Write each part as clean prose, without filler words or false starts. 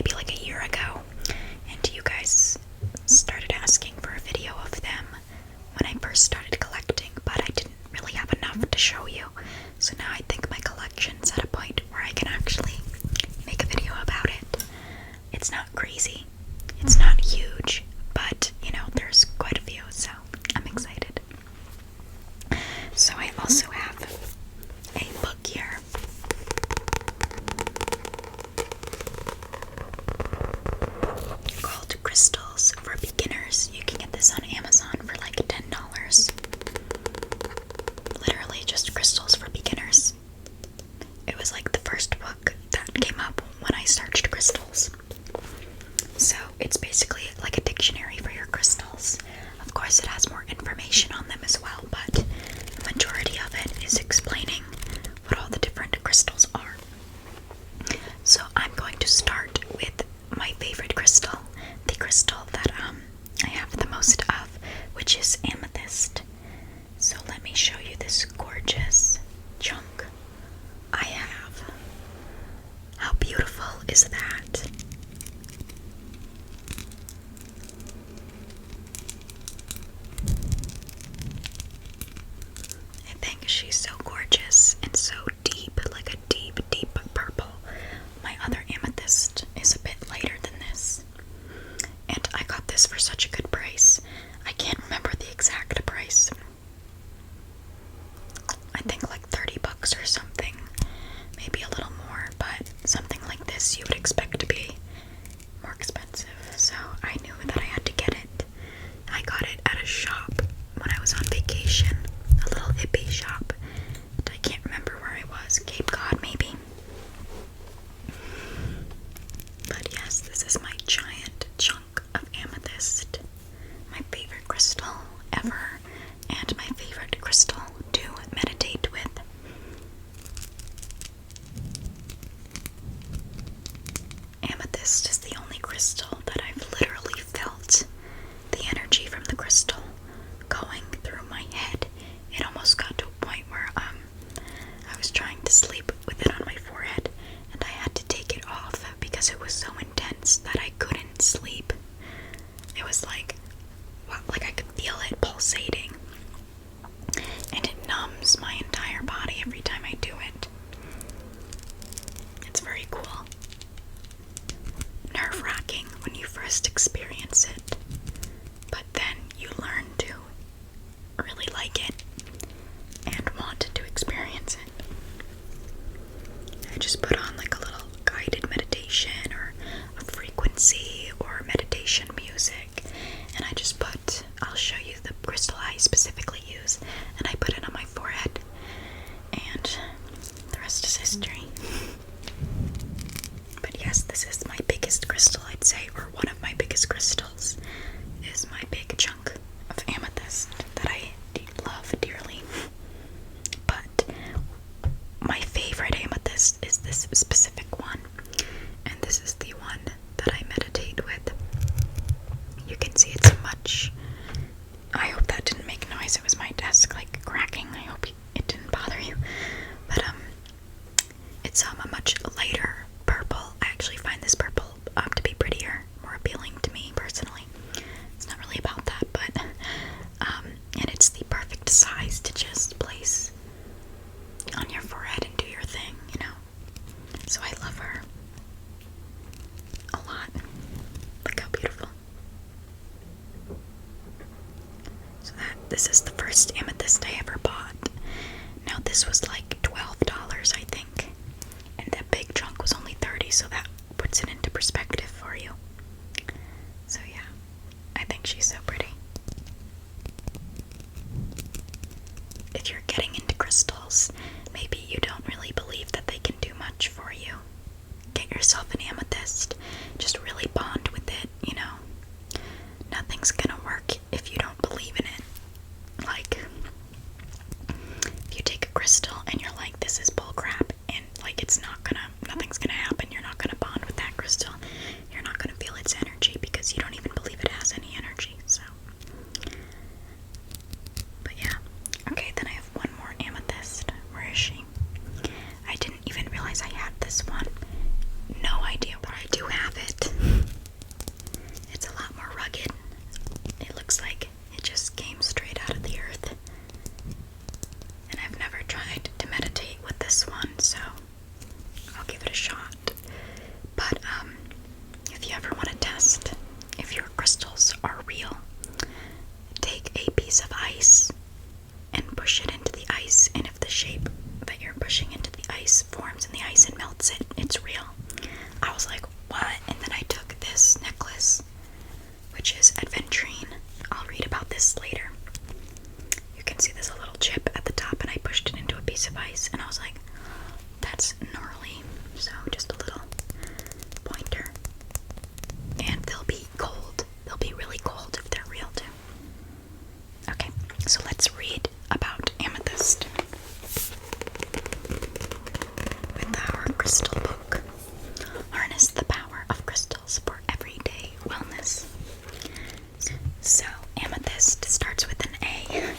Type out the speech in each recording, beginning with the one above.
maybe like a year ago, and you guys started asking for a video of them when I first started collecting, but I didn't really have enough to show you. So now I think my collection's at a point where I can actually make a video about it. It's not crazy, it's not huge, but you know, there's quite a few, so I'm excited. So I also have a book here. Called Crystals for Beginners. You can get this on Amazon for like $10. Literally just crystals for beginners. It was like the first book that came up when I searched crystals. So it's basically like a dictionary for your crystals. Of course it has more information on them as well, but the majority of it is explaining what all the different crystals are. So I'm going to start with my favorite crystal, the crystal that I have the most of, which is amethyst. So let me show you this gorgeous chunk I have. How beautiful is that? I think she's so gorgeous and so deep, like a deep, deep purple. My other amethyst is a bit lighter than this. And I got this for such a good price. I can't remember the exact price. I think like $30 or something. Maybe a little more, but something like this you would expect to be more expensive. So I knew that I had to get it. I got it at a shop when I was on vacation. A little hippie shop. And I can't remember where I was. Cape Cod, maybe. But yes, this is my giant chunk of amethyst. My favorite crystal ever, and my favorite crystal to meditate with. Amethyst is the only crystal that I've literally felt the energy from the crystal going through my head. It almost got to a point where I was trying to sleep with it on my forehead, and I had to take it off because it was so intense that I couldn't sleep. It was like I could feel it pulsating, and it numbs my entire body every time I do it. It's very cool. Nerve-wracking when you first experience it, but then you learn to really like it and want to experience it. I just put on like a little guided meditation or a frequency or meditation music, and I just put, I'll show you the crystal I specifically use, and I put it on my forehead, and the rest is history. But yes, this is my biggest crystal, I'd say, or one of my biggest crystals is my big chunk of amethyst that I love dearly. But my favorite amethyst is this specific one, and this is the one that I meditate with. You can see it's much, I hope that didn't make noise, it was my desk like cracking, I hope it didn't bother you, but it's a much lighter purple. I actually find this purple to be prettier, more appealing to me personally. It's not really about that, but and it's the perfect size to just place on your forehead and do your thing, you know. So I love her a lot. Look how beautiful. So this is the first amethyst I ever bought. Now this was like $12, I think, and that big chunk was only $30, so that puts it into perspective for you. So yeah, I think she's so pretty. If you're getting into crystals, maybe you don't really believe that they can do much for you. Get yourself an amethyst. Just really bond with it, you know. Nothing's gonna work if you don't believe in it. Like, if you take a crystal and you're like, this is bullcrap, and like nothing's gonna happen, you're not gonna bond with that crystal, But if you ever want to test if your crystals are real, take a piece of ice and push it into the ice, and if the shape that you're pushing into the ice forms in the ice and melts it, it's real. I was like, what? And then I took this necklace, which is adventurine. I'll read about this later. You can see there's a little chip at the top, and I pushed it into a piece of ice, and I was like, that's gnarly. So just a little pointer. And they'll be cold. They'll be really cold if they're real too. Okay, so let's read about amethyst with our crystal book. Harness the power of crystals for everyday wellness. So amethyst starts with an A.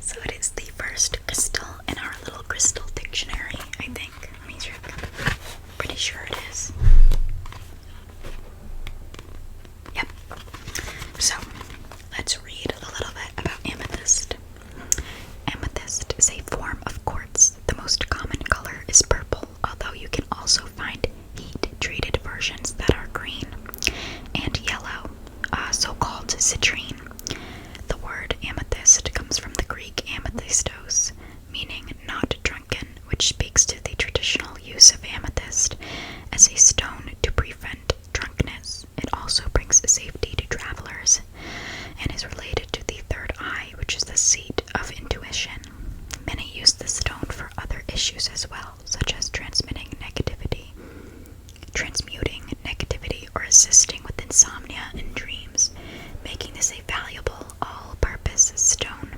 So it is the first crystal in our little crystal dictionary, I think. Let me check. Pretty sure it is. Yep. So let's read a little bit about amethyst. Amethyst is a form of quartz. The most common color is purple, although you can also find heat-treated versions that are green and yellow, so-called citrine. The word amethyst comes from the Greek amethystos, meaning not drunken, which speaks to the traditional use of amethyst as a stone to prevent drunkenness. It also brings safety to travelers and is related to the third eye, which is the seat of intuition. Many use the stone for other issues as well, such as transmuting negativity, or assisting with insomnia and dreams, making this a valuable all-purpose stone.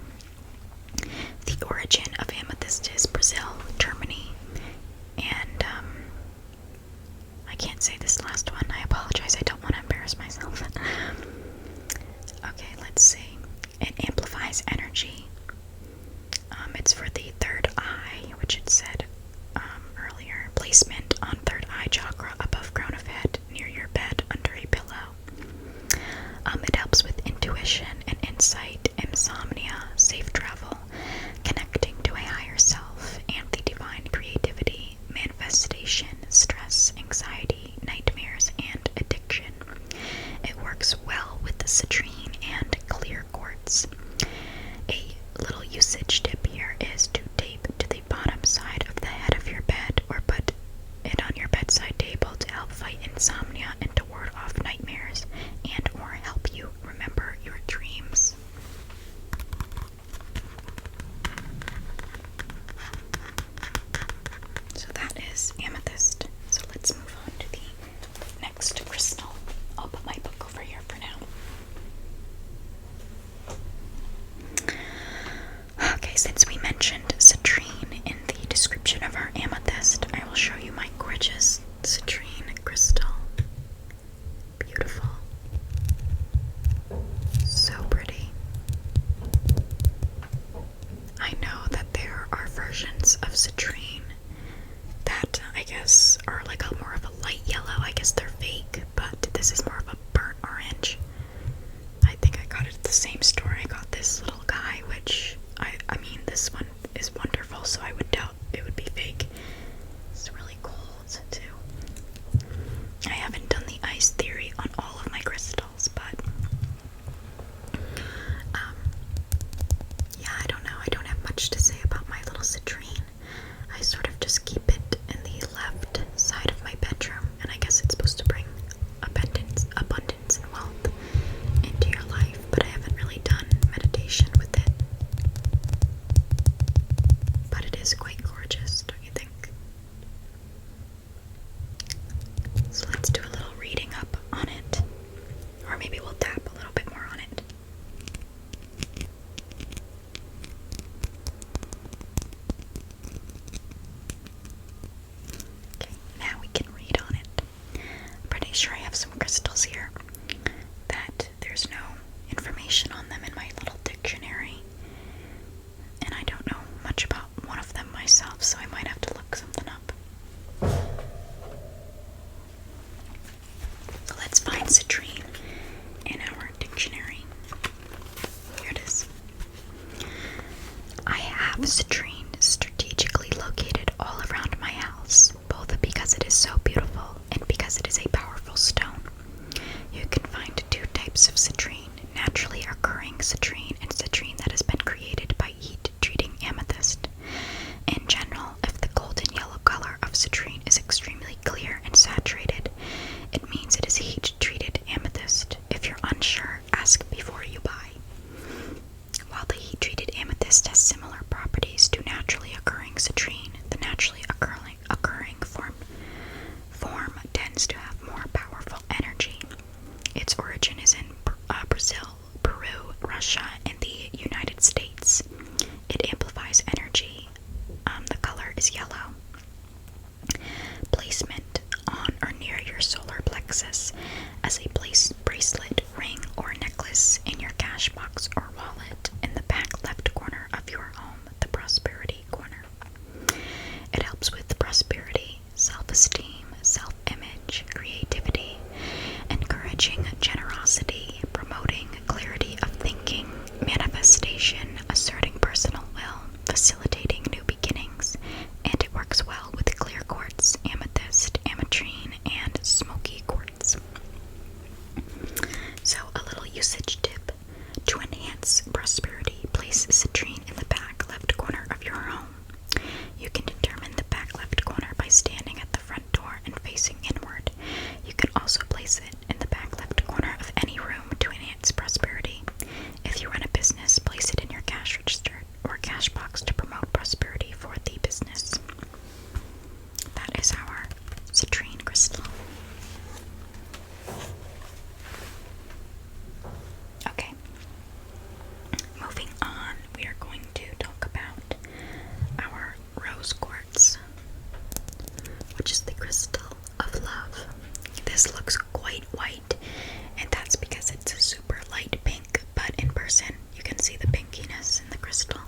The origin of amethyst is Brazil, Germany, and I can't say this last one. I apologize. I don't want to embarrass myself. Okay, let's see. It amplifies energy. It's for the third eye, which it said earlier. Placement on third eye chakra above crown of head, near your bed, under a pillow. It helps with intuition and insight, insomnia, safe travel, connecting to a higher self, and the divine creativity, manifestation, stress, anxiety, nightmares, and addiction. It works well with the citrine and clear quartz. A little usage tip here is to tape to the bottom side of the head of your bed, or put it on your bedside table to help fight insomnia and to ward off nightmares, and or help you remember your dreams. So that is amethyst. So let's move on to the next crystal. I'll put my book over here for now. Okay, since we mentioned citrine in the description of our amethyst, I will show you my gorgeous citrine crystal. Beautiful. So pretty. I know that there are versions of citrine that I guess are like a more of a light yellow. I guess they're fake, but this is more of a burnt orange. I think I got it at the same store I got this little guy, which I mean, this one is wonderful, so I would doubt it would be fake. It's really cold too. I haven't done the ice theory on all of my crystals, but yeah, I don't know. I don't have much to say about my little citrine. I sort of just keep it in the left side of my bedroom, and I guess it's supposed to bring abundance and wealth into your life, but I haven't really done meditation with it. But it is quite gorgeous, don't you think? So let's do a little reading up on it, or maybe we'll tap a little bit more on it. Okay, now we can read on it. I'm pretty sure I have some crystals here that there's no information on them in my little dictionary, and I don't know much about one of them myself, so I might have to look something up. So let's find citrine in our dictionary. Here it is. I have citrine strategically located all around my house, both because it is so beautiful and because it is a ensure, ask before you buy. While the heat-treated amethyst has similar properties to naturally occurring citrine, the naturally occurring form tends to have more powerful energy. Its origin is in Brazil, Peru, Russia, and the United States. It amplifies energy. The color is yellow. Placement on or near your solar plexus as a bracelet, ring, or necklace in your cash box or wallet in the back left corner of your home, the prosperity corner. It helps with prosperity, self-esteem, self-image, creativity, encouraging generosity, promoting clarity of thinking, manifestation, asserting personal will, facilitating new beginnings, and it works well with clear quartz, amethyst, ametrine, and smoky quartz. So, a little usage tip. To enhance prosperity, place citrine in the back left corner of your home. You can determine the back left corner by standing at the front door and facing inward. You can also place it in the back left corner of any room to enhance prosperity. If you run a business, place it in your cash register or cash box to promote prosperity for the business. That is our citrine crystal. Okay, moving on, we are going to talk about our rose quartz, which is the crystal of love. This looks quite white, and that's because it's a super light pink, but in person you can see the pinkiness in the crystal.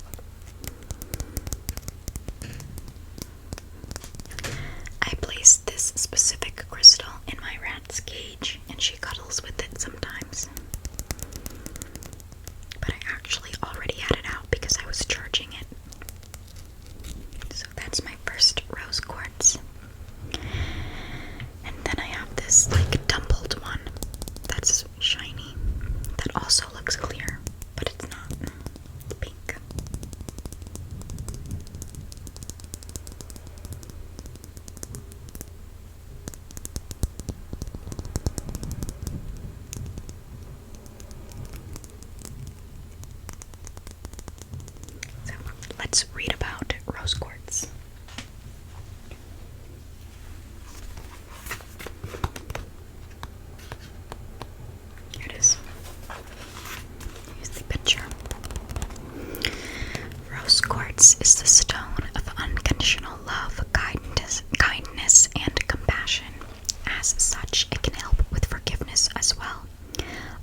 I placed this specific crystal in my rat's cage, and she cuddles with it sometimes. But I actually already had it out because I was charging it. So that's my first rose quartz. And then I have this like tumbled one that's shiny, that also looks clear, but it's not pink. So let's read about rose quartz. Here it is. Here's the picture. Rose quartz is the stone of unconditional love, kindness, and compassion. As such, it can help with forgiveness as well.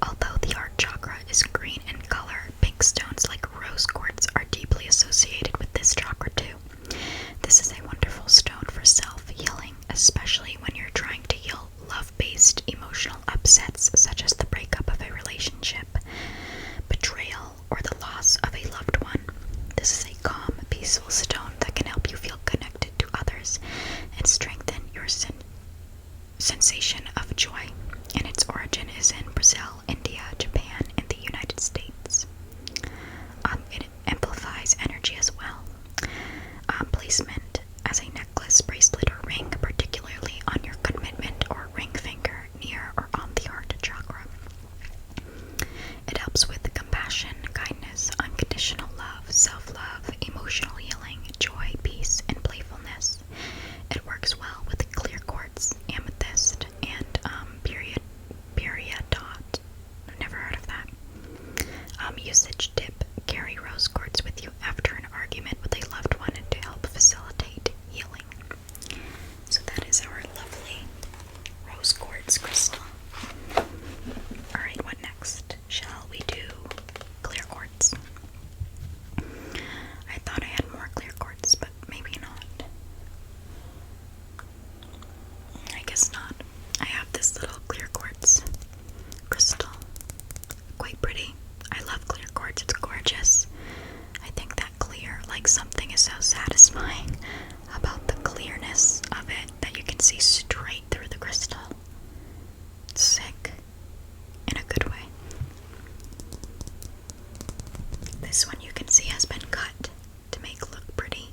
Although the heart chakra is green in color, pink stones like rose quartz are deeply associated with this chakra too. This is a wonderful stone for self-healing, especially when you're trying to heal love-based emotional upsets such as the breakup of a relationship, betrayal, or the loss of a loved one. This is a calm, peaceful stone that can help you feel connected to others and strengthen your sensation of joy. And its origin is in Brazil, India, Japan, and the United States. It amplifies energy as well. Placement as a necklace, bracelet, or ring, particularly on your commitment or ring finger near or on the heart chakra. It helps with compassion, kindness, unconditional love, self-love, emotional healing, joy, peace, and playfulness. It works well with clear quartz, amethyst, and periodot. I've never heard of that. Usage tip: carry rose quartz with you after an argument with a loved one to help facilitate healing. So that is our lovely rose quartz crystal. Alright, what next? Shall we do clear quartz? I thought I had more clear quartz, but maybe not. I guess not. I have this little clear quartz crystal. Quite pretty. I love clear quartz. It's gorgeous. I think that clear, like something is so satisfying about the clearness of it that you can see straight through the crystal. It's sick. In a good way. This one you can see has been cut to make look pretty.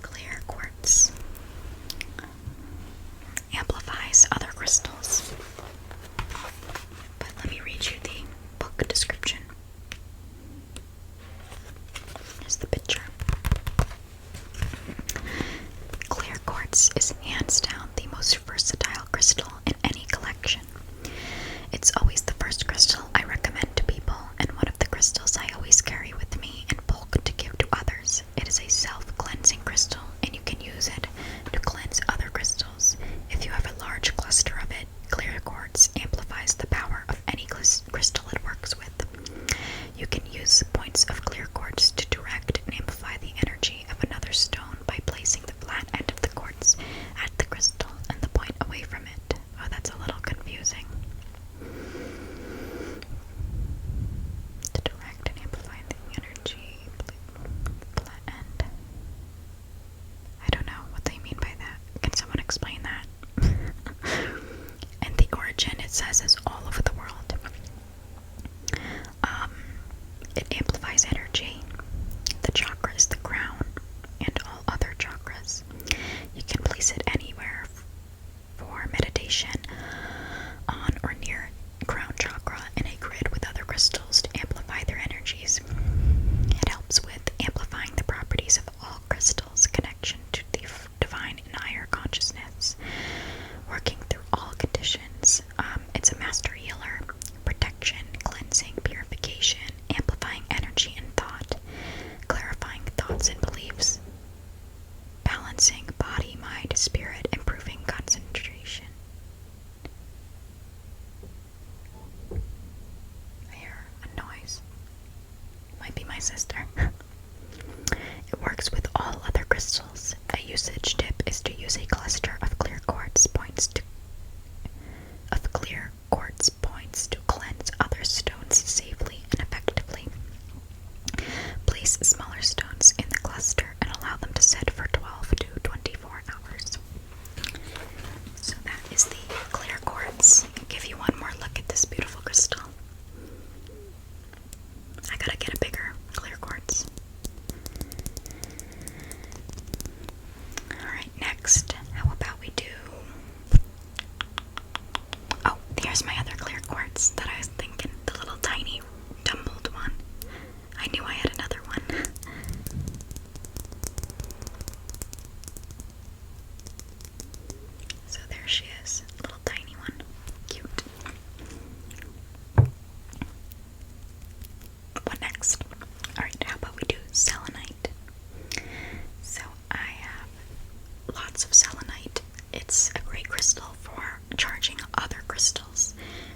Clear quartz amplifies other crystals. explain that. And the origin, it says, is all over the world. It amplifies energy, the chakras, the crown, and all other chakras. You can place it anywhere for meditation, on or near crown chakra, in a grid with other crystals to amplify their energies. It helps with amplifying the properties of all crystals, connection to the divine and higher consciousness, working through all conditions. It's a master healer, protection, cleansing, purification, amplifying energy and thought, clarifying thoughts and beliefs, balancing body, mind, spirit, improving concentration. I hear a noise. Might be my sister. It works with all other crystals. A usage tip is to use a cluster of clear quartz points to cleanse other stones safely and effectively. Place smaller stones in the cluster and allow them to set for 12 to 24 hours. So that is the clear quartz. I'll give you one more look at this beautiful crystal. I gotta get a bigger clear quartz. Alright, next, how about we do... Oh, here's my other clear quartz that I was thinking, the little tiny tumbled one. I knew I had another one. So there she is, little tiny one. Cute. What next? Alright, how about we do selenite? So I have lots of selenite. It's a great crystal for charging other crystals,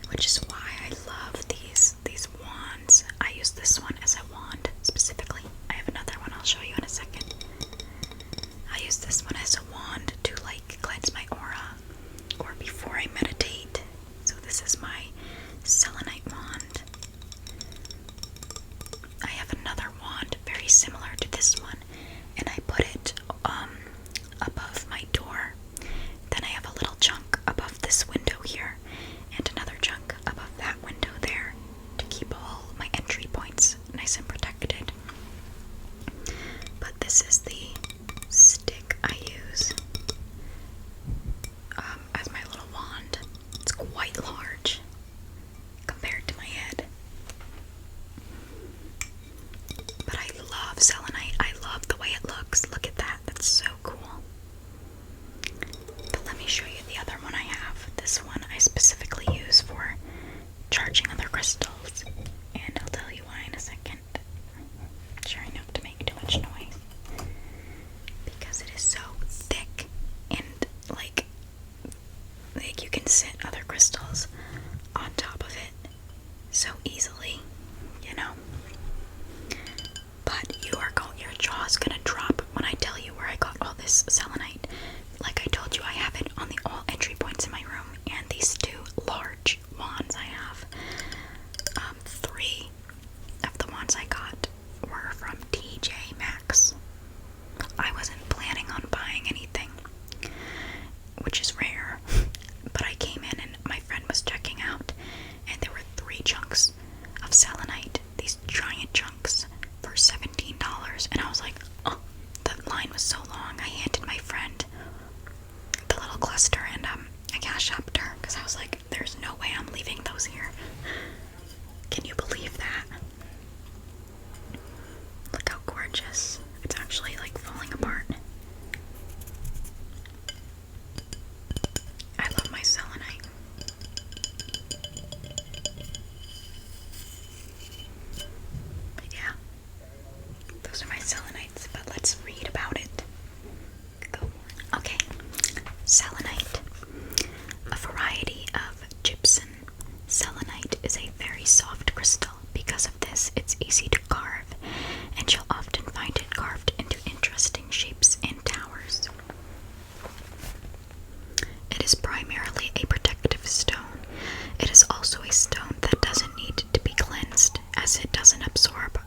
which is why I love these wands. I use this one as a wand specifically. I have another one I'll show you in a second. I use this one as a wand to like cleanse my aura or before I meditate. So this is my selenite wand. I have another wand very similar to this one, and I put it above my door. Then I have a little chunk above this window here, and another chunk above that window there, to keep all my entry points nice and protected. But this is the stick I use as my little wand. It's quite large compared to my head. But I love selenite. I love the way it looks. Look at that. That's so cool. But let me show you the other one I have. This one I specifically use for charging other crystals. And I'll tell you why in a second. Try not to make too much noise. Because it is so thick and like you can sit other crystals on top of it so easily, you know. But your jaw's gonna drop when I tell you where I got all this selenite. Like I told you, I have it on the all entry points in my room, and these two large wands I have. 3 of the wands I got were from TJ Maxx. I wasn't planning on buying anything, which is rare, but I came in and my friend was checking out, and there were 3 chunks of selenite, these giant chunks, for $17, and I was like, oh, the line was so long. I handed my friend the little cluster, and I cash apped her, because I was like, there's no way I'm leaving those here. Can you believe that? Look how gorgeous. It's actually like falling apart. I love my selenite. But yeah, those are my selenites, but let's read about it. Go. Okay, selenite. A variety of gypsum. Selenite is a very soft crystal. Because of this, it's easy to carve, and you'll often find it carved into interesting shapes and towers. It is primarily a protective stone. It is also a stone that doesn't need to be cleansed, as it doesn't absorb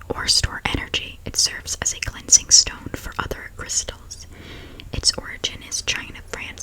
or store energy. It serves as a cleansing stone for other crystals. Its origin is China, France,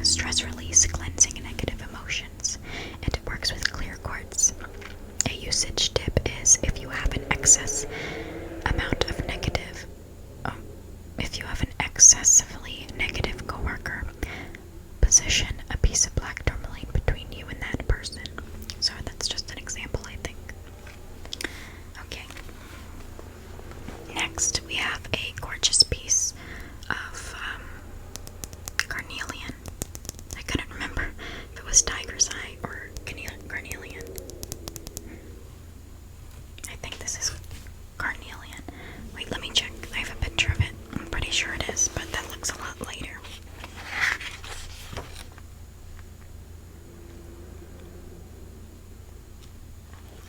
stress release, cleansing negative emotions, and it works with clear quartz. A usage tip is if you have an excessively negative coworker, position a piece of black tourmaline between you and that person. So that's just an example, I think. Okay. Next, we have a gorgeous piece of Carnelian. I couldn't remember if it was tiger's eye or Carnelian. I think this is Carnelian. Wait, let me check. I have a picture of it. I'm pretty sure it is, but that looks a lot later.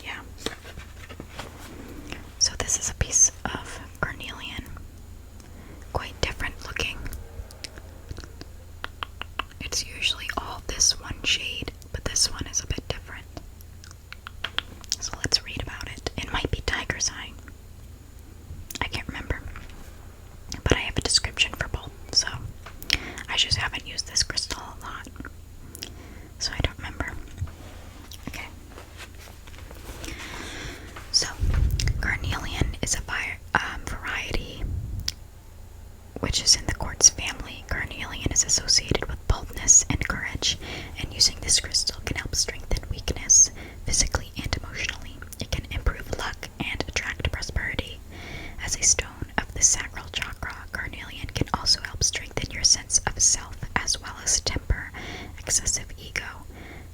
Yeah. So this is a piece of Carnelian. Quite different looking. It's usually all this one shade, but this one is a bit different. So let's read about it. It might be tiger's eye. I can't remember. But I have a description for both, so I just haven't used this crystal a lot. So I don't remember. Okay. So, Carnelian is a variety which is in the quartz family. Carnelian is associated with boldness and courage, and using this crystal can help strengthen weakness physically and emotionally. It can improve luck and attract prosperity. As a stone of the sacral chakra, Carnelian can also help strengthen your sense of self as well as temper excessive ego.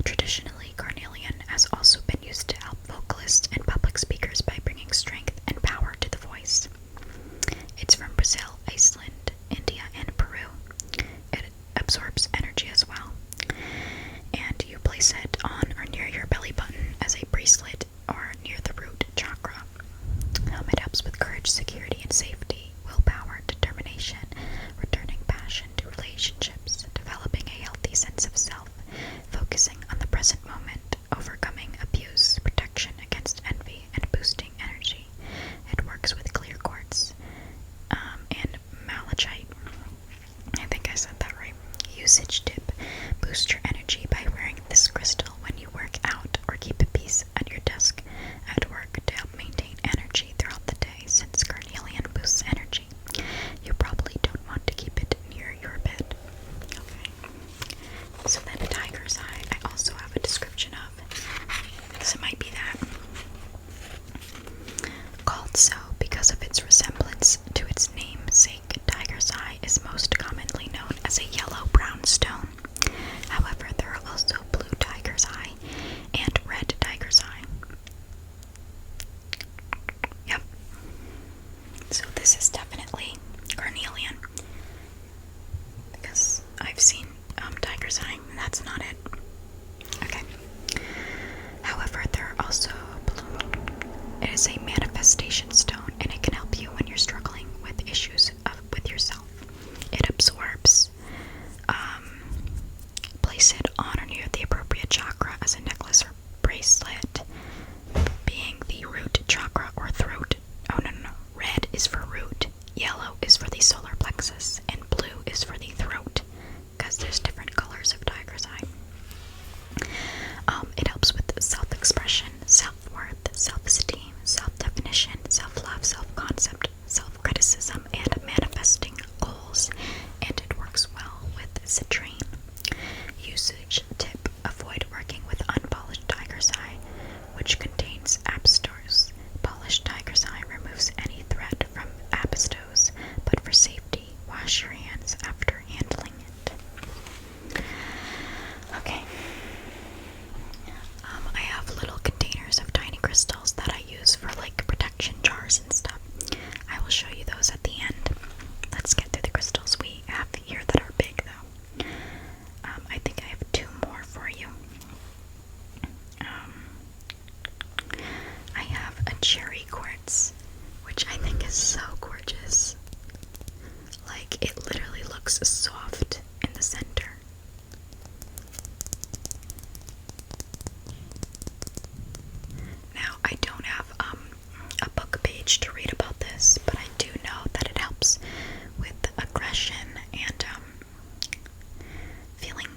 Traditionally, Carnelian has also been used to help vocalists and public speakers by bringing strength and power to the voice. It's from Brazil, Iceland, India, and Peru. It absorbs energy as well. And you place it on or near your belly button as a bracelet or near the root chakra. It helps with courage, security, and safety, willpower, determination, returning passion to relationships, developing a healthy sense of self, focusing on the present moment, overcoming abuse, protection against envy, and boosting energy. It works with clear quartz and malachite. I think I said that right. Usage tip: boost your energy by wearing this crystal when you work out, or keep a piece at your desk at work to help maintain energy throughout the day. Since Carnelian boosts energy, you probably don't want to keep it near your bed. Okay. So then tiger's eye, I also have a description of. So it might be that. Called so because of its resemblance to its namesake, tiger's eye is most commonly known as a yellow-brown stone. However, there are also blue tiger's eye and red tiger's eye. Yep. So this is definitely Carnelian, because I've seen tiger's eye, and that's not it. Okay. However, there are also blue. It is a manifestation stone, and it can help you when you're struggling with issues with yourself. It absorbs. Place it on or near the appropriate chakra as a necklace or bracelet, being the root chakra or throat. Oh, no. Red is for root, yellow is for the solar plexus, and blue is for the throat, because there's different colors of tiger's eye. It helps with self-expression, self-worth, self-esteem, self-definition, self-love, self-concept, self-criticism, and manifesting goals, and it works well with citrine. Usage tip: avoid working with unpolished tiger's eye, which contains asbestos. Polished tiger's eye removes any threat from asbestos, but for safety, wash your hands after handling it. Okay. I have little containers of tiny crystals that I use for like protection jars and stuff. I will show you those at the end. Let's get through the crystals we have here that are big though. I think I have two more for you. I have a cherry quartz, which I think is so gorgeous. Like, it literally looks soft in the center. Now, I don't have a book page to read about this, but I do know that it helps with aggression and feeling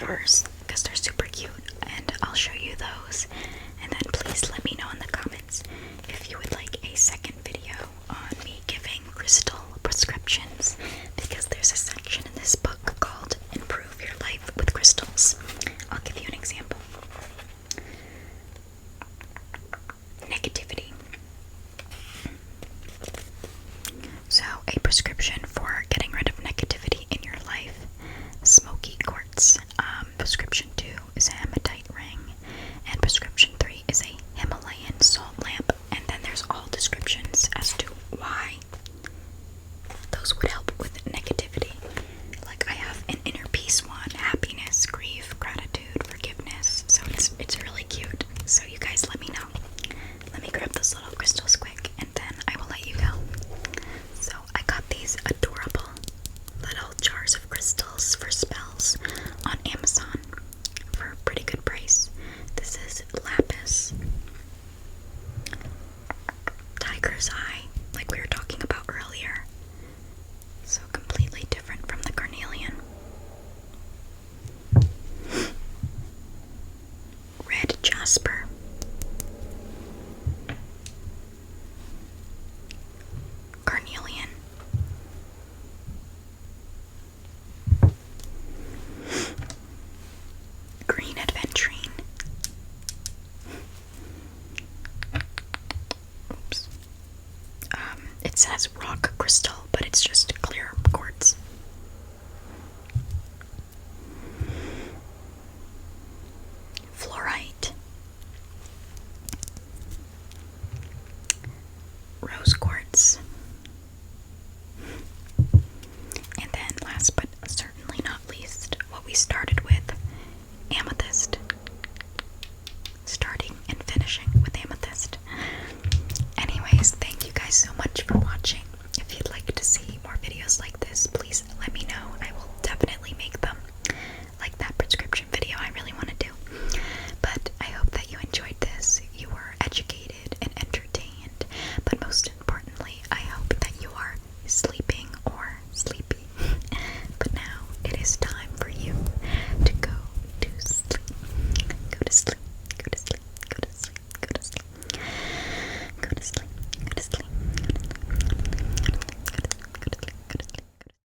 jars because they're super cute, and I'll show you those. And then please let me know in the comments if you would like a second video on me giving crystal prescriptions, because there's a section in this book called Improve Your Life with Crystals. I'll give you an example. Negativity. So, a prescription for getting rid of negativity in your life: smoky quartz. Prescription 2 is a hematite ring, and prescription 3 is a Himalayan salt lamp. And then there's all descriptions as to why those would help with negativity. Like, I have an inner peace one: happiness, grief, gratitude, forgiveness. So it's really cute. So you guys let me know. Let me grab those little crystals quick, and then I will let you go. So I got these adorable little jars of crystals for spells on Amazon for a pretty good price. This is lapis, tiger's eye, like we were talking about earlier. So completely different from the carnelian. Red jasper, carnelian, green aventurine, oops, it says rock crystal, but it's just clear